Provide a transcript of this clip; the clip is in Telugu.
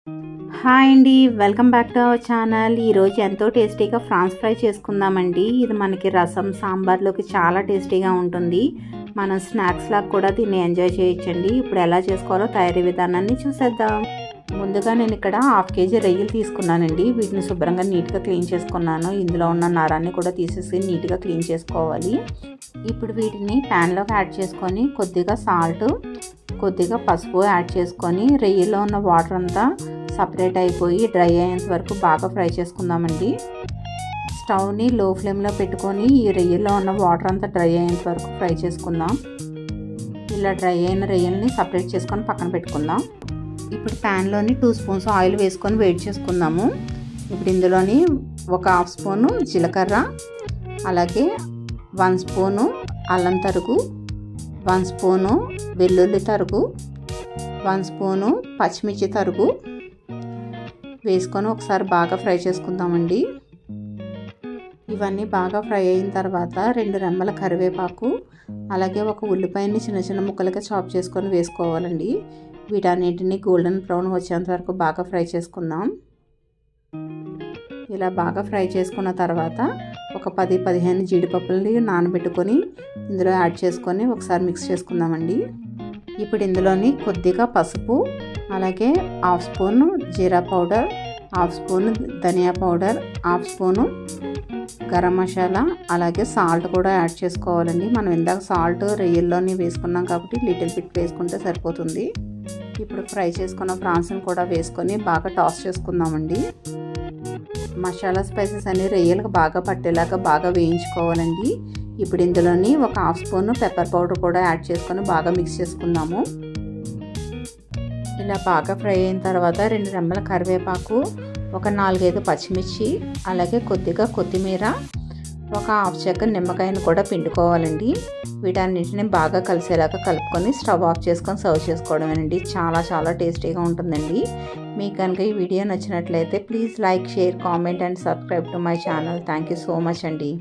హాయ్ అండి, welcome back to our channel. ఈరోజు ఎంతో టేస్టీగా ఫ్రాన్స్ ఫ్రై చేసుకుందామండి. ఇది మనకి రసం సాంబార్లోకి చాలా టేస్టీగా ఉంటుంది. మనం స్నాక్స్ లాగా కూడా దీన్ని ఎంజాయ్ చేయొచ్చండి. ఇప్పుడు ఎలా చేసుకోవాలో తయారీ విధానాన్ని చూసేద్దాం. ముందుగా నేను ఇక్కడ 1/2 kg రొయ్యలు తీసుకున్నానండి. వీటిని శుభ్రంగా నీట్గా క్లీన్ చేసుకున్నాను. ఇందులో ఉన్న నరాన్ని కూడా తీసేసి నీట్గా క్లీన్ చేసుకోవాలి. ఇప్పుడు వీటిని ప్యాన్లోకి యాడ్ చేసుకొని కొద్దిగా సాల్ట్, కొద్దిగా పసుపు యాడ్ చేసుకొని రొయ్యలో ఉన్న వాటర్ అంతా సపరేట్ అయిపోయి డ్రై అయ్యేంత వరకు బాగా ఫ్రై చేసుకుందామండి. స్టవ్ని లో ఫ్లేమ్లో పెట్టుకొని ఈ రొయ్యలో ఉన్న వాటర్ అంతా డ్రై అయ్యేంత వరకు ఫ్రై చేసుకుందాం. ఇలా డ్రై అయిన రొయ్యల్ని సపరేట్ చేసుకొని పక్కన పెట్టుకుందాం. ఇప్పుడు ప్యాన్లోని 2 స్పూన్స్ ఆయిల్ వేసుకొని వేడి చేసుకుందాము. ఇప్పుడు ఇందులోని ఒక 1/2 స్పూను జీలకర్ర, అలాగే 1 స్పూను అల్లం తరుగు, 1 స్పూను వెల్లుల్లి తరుగు, 1 స్పూను పచ్చిమిర్చి తరుగు వేసుకొని ఒకసారి బాగా ఫ్రై చేసుకుందామండి. ఇవన్నీ బాగా ఫ్రై అయిన తర్వాత 2 రెమ్మల కరివేపాకు, అలాగే ఒక ఉల్లిపాయని చిన్న చిన్న ముక్కలుగా చాప్ చేసుకొని వేసుకోవాలండి. వీటన్నిటిని గోల్డెన్ బ్రౌన్ వచ్చేంత వరకు బాగా ఫ్రై చేసుకుందాం. ఇలా బాగా ఫ్రై చేసుకున్న తర్వాత ఒక 10-15 జీడిపప్పులని నానబెట్టుకొని ఇందులో యాడ్ చేసుకొని ఒకసారి మిక్స్ చేసుకుందామండి. ఇప్పుడు ఇందులోని కొద్దిగా పసుపు, అలాగే 1/2 స్పూను జీరా పౌడర్, 1/2 స్పూను ధనియా పౌడర్, 1/2 స్పూను గరం మసాలా, అలాగే సాల్ట్ కూడా యాడ్ చేసుకోవాలండి. మనం ఇందాక సాల్ట్ రొయ్యల్లోని వేసుకున్నాం కాబట్టి లిటిల్ బిట్ వేసుకుంటే సరిపోతుంది. ఇప్పుడు ఫ్రై చేసుకున్న ప్రాన్స్ని కూడా వేసుకొని బాగా టాస్ చేసుకుందామండి. మసాలా స్పైసెస్ అన్ని రొయ్యలకు బాగా పట్టేలాగా బాగా వేయించుకోవాలండి. ఇప్పుడు ఇందులోని ఒక 1/2 స్పూను పెప్పర్ పౌడర్ కూడా యాడ్ చేసుకొని బాగా మిక్స్ చేసుకుందాము. ఇలా బాగా ఫ్రై అయిన తర్వాత 2 రెమ్మల కరివేపాకు, ఒక 4-5 పచ్చిమిర్చి, అలాగే కొద్దిగా కొత్తిమీర, ఒక 1/2 చెక్క నిమ్మకాయను కూడా పిండుకోవాలండి. వీటన్నిటిని బాగా కలిసేలాగా కలుపుకొని స్టవ్ ఆఫ్ చేసుకొని సర్వ్ చేసుకోవడమేనండి. చాలా చాలా టేస్టీగా ఉంటుందండి. మీకు కనుక ఈ వీడియో నచ్చినట్లయితే please like, share, comment and subscribe to my channel. Thank you so much అండి.